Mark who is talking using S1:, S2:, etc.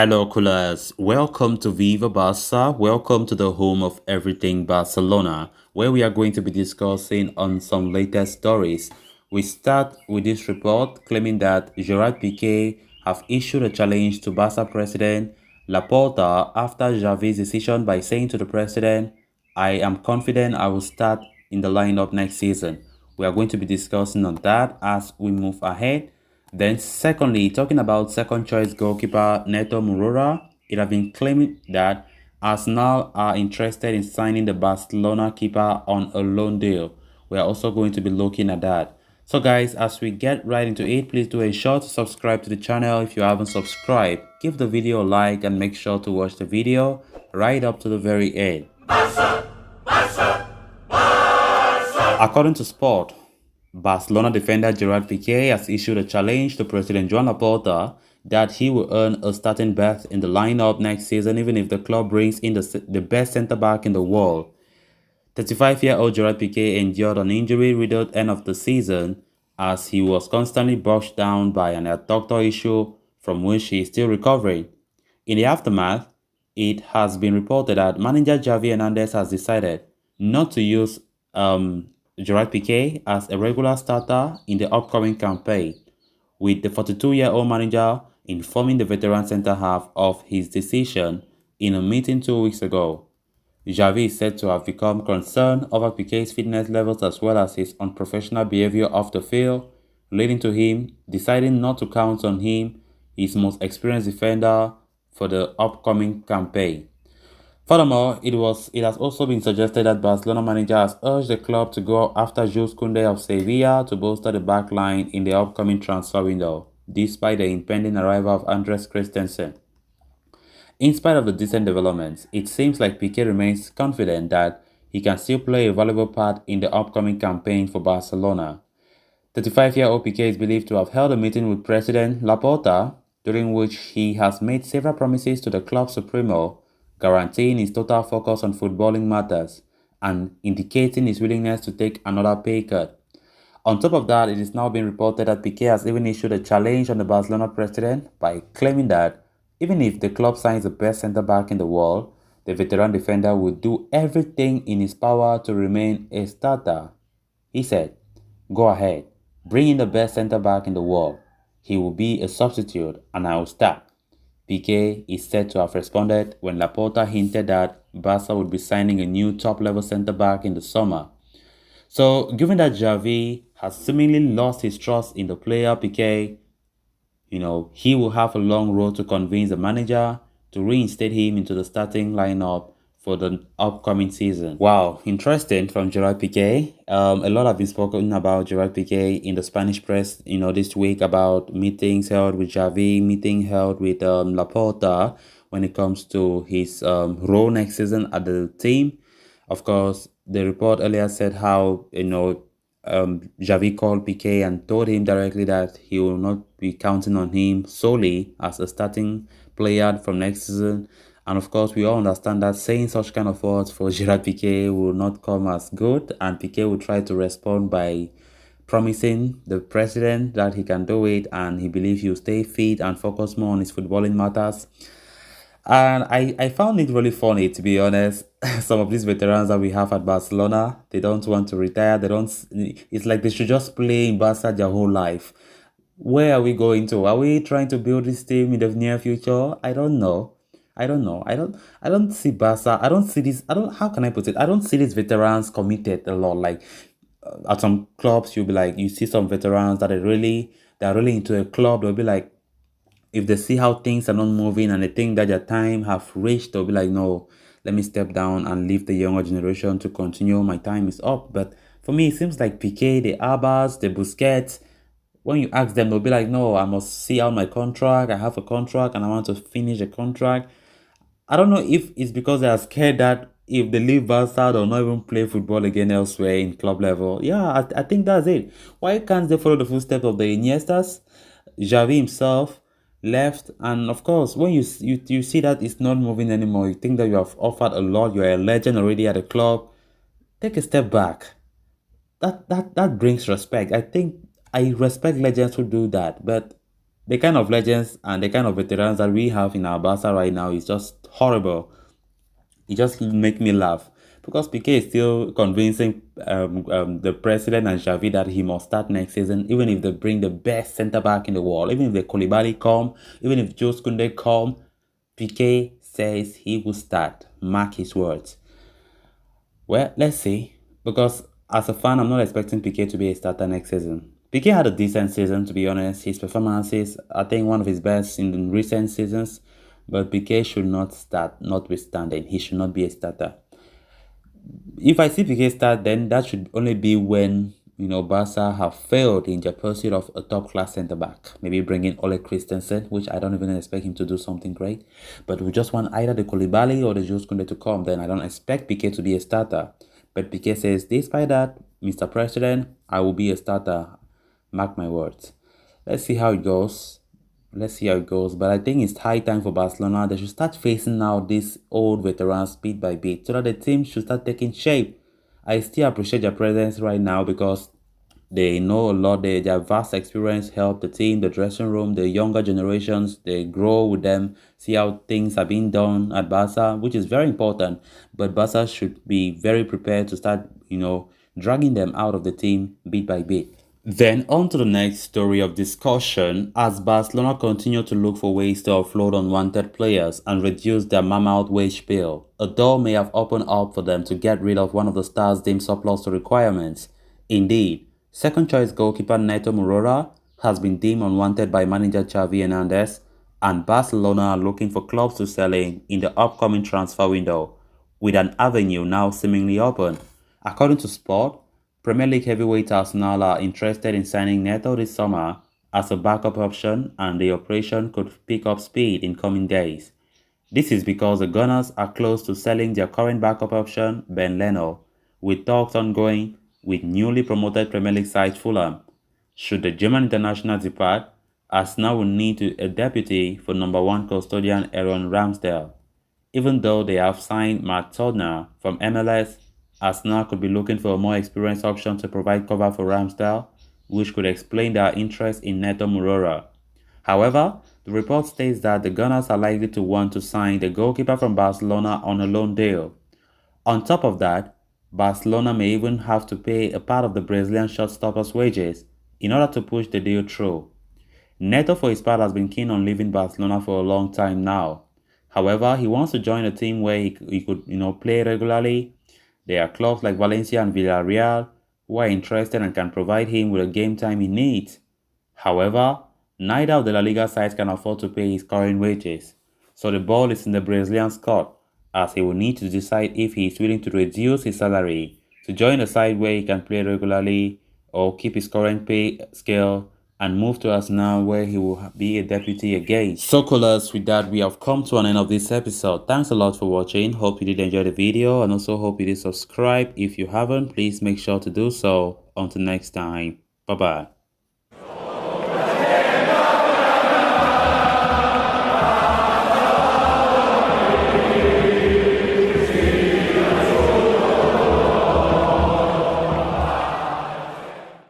S1: Hello, coolers. Welcome to Viva Barca. Welcome to the home of everything Barcelona, where we are going to be discussing on some latest stories. We start with this report claiming that Gerard Pique have issued a challenge to Barca President Laporta after Xavi's decision by saying to the president, "I am confident I will start in the lineup next season." We are going to be discussing on that as we move ahead. Then secondly, talking about second choice goalkeeper Neto Murara, it has been claimed that Arsenal are interested in signing the Barcelona keeper on a loan deal. We are also going to be looking at that. So guys, as we get right into it, please do ensure to subscribe to the channel if you haven't subscribed. Give the video a like and make sure to watch the video right up to the very end. According to Sport, Barcelona defender Gerard Pique has issued a challenge to President Joan Laporta that he will earn a starting berth in the lineup next season even if the club brings in the best centre-back in the world. 35-year-old Gerard Pique endured an injury-riddled end of the season as he was constantly bogged down by an adductor issue from which he is still recovering. In the aftermath, it has been reported that manager Xavi Hernandez has decided not to use Gerard Pique as a regular starter in the upcoming campaign, with the 42-year-old manager informing the veteran centre-half of his decision in a meeting 2 weeks ago. Xavi is said to have become concerned over Pique's fitness levels as well as his unprofessional behavior off the field, leading to him deciding not to count on him, his most experienced defender, for the upcoming campaign. Furthermore, it has also been suggested that Barcelona manager has urged the club to go after Jules Koundé of Sevilla to bolster the back line in the upcoming transfer window, despite the impending arrival of Andres Christensen. In spite of the decent developments, it seems like Piqué remains confident that he can still play a valuable part in the upcoming campaign for Barcelona. 35-year-old Piqué is believed to have held a meeting with President Laporta, during which he has made several promises to the club supremo, guaranteeing his total focus on footballing matters and indicating his willingness to take another pay cut. On top of that, it is now being reported that Piqué has even issued a challenge on the Barcelona president by claiming that even if the club signs the best centre-back in the world, the veteran defender will do everything in his power to remain a starter. He said, "Go ahead, bring in the best centre-back in the world. He will be a substitute and I will start." Piqué is said to have responded when Laporta hinted that Barca would be signing a new top-level centre-back in the summer. So, given that Xavi has seemingly lost his trust in the player Piqué, he will have a long road to convince the manager to reinstate him into the starting lineup for the upcoming season. Wow, interesting from Gerard Piqué. A lot have been spoken about Gerard Piqué in the Spanish press, this week about meetings held with Xavi, meeting held with Laporta when it comes to his role next season at the team. Of course, the report earlier said how, Xavi called Piqué and told him directly that he will not be counting on him solely as a starting player from next season. And of course, we all understand that saying such kind of words for Gerard Piqué will not come as good, and Piqué will try to respond by promising the president that he can do it and he believes he will stay fit and focus more on his footballing matters. And I found it really funny, to be honest. Some of these veterans that we have at Barcelona, they don't want to retire. It's like they should just play in Barca their whole life. Where are we going to? Are we trying to build this team in the near future? I don't know. I don't know. I don't see Barca. I don't see this. how can I put it? I don't see these veterans committed a lot. Like at some clubs, you'll be like, you see some veterans they're really into a club. They'll be like, if they see how things are not moving and they think that their time have reached, they'll be like, no, let me step down and leave the younger generation to continue. My time is up. But for me, it seems like Piqué, the Albas, the Busquets, when you ask them, they'll be like, no, I must see out my contract. I have a contract and I want to finish the contract. I don't know if it's because they are scared that if they leave Barca, they'll not even play football again elsewhere in club level. Yeah, I think that's it. Why can't they follow the footsteps of the Iniestas? Xavi himself left, and of course, when you see that it's not moving anymore, you think that you have offered a lot, you're a legend already at the club, take a step back. That brings respect. I think I respect legends who do that, but The kind of legends and the kind of veterans that we have in our Barca right now is just horrible. It just make me laugh because Pique is still convincing the president and Xavi that he must start next season, even if they bring the best centre back in the world, even if the Koulibaly come, even if Jules Koundé come. Pique says he will start. Mark his words. Well, let's see. Because as a fan, I'm not expecting Pique to be a starter next season. Pique had a decent season, to be honest. His performances, I think, one of his best in the recent seasons. But Pique should not start, notwithstanding. He should not be a starter. If I see Pique start, then that should only be when Barca have failed in their pursuit of a top-class centre-back. Maybe bring in Ole Christensen, which I don't even expect him to do something great. But we just want either the Koulibaly or the Jules Koundé to come. Then I don't expect Pique to be a starter. But Pique says, despite that, Mr. President, I will be a starter. Mark my words. Let's see how it goes. But I think it's high time for Barcelona. They should start facing now these old veterans bit by bit so that the team should start taking shape. I still appreciate their presence right now because they know a lot. Their vast experience help the team, the dressing room, the younger generations. They grow with them, see how things are being done at Barca, which is very important. But Barca should be very prepared to start, dragging them out of the team bit by bit. Then on to the next story of discussion as Barcelona continue to look for ways to offload unwanted players and reduce their mammoth wage bill. A door may have opened up for them to get rid of one of the stars deemed surplus to requirements. Indeed, second choice goalkeeper Neto Murara has been deemed unwanted by manager Xavi Hernandez, and Barcelona are looking for clubs to sell in the upcoming transfer window, with an avenue now seemingly open. According to Sport, Premier League heavyweight Arsenal are interested in signing Neto this summer as a backup option, and the operation could pick up speed in coming days. This is because the Gunners are close to selling their current backup option, Ben Leno, with talks ongoing with newly promoted Premier League side Fulham. Should the German international depart, Arsenal will need a deputy for number one custodian Aaron Ramsdale. Even though they have signed Matt Turner from MLS, Arsenal could be looking for a more experienced option to provide cover for Ramsdale, which could explain their interest in Neto Murara. However, the report states that the Gunners are likely to want to sign the goalkeeper from Barcelona on a loan deal. On top of that, Barcelona may even have to pay a part of the Brazilian shortstopper's wages in order to push the deal through. Neto, for his part, has been keen on leaving Barcelona for a long time now. However, he wants to join a team where he could, play regularly. There are clubs like Valencia and Villarreal who are interested and can provide him with the game time he needs. However, neither of the La Liga sides can afford to pay his current wages, so the ball is in the Brazilian's court, as he will need to decide if he is willing to reduce his salary to join a side where he can play regularly or keep his current pay scale and move to Arsenal where he will be a deputy again. So callers, with that we have come to an end of this episode. Thanks a lot for watching. Hope you did enjoy the video and also hope you did subscribe. If you haven't, please make sure to do so. Until next time, bye bye.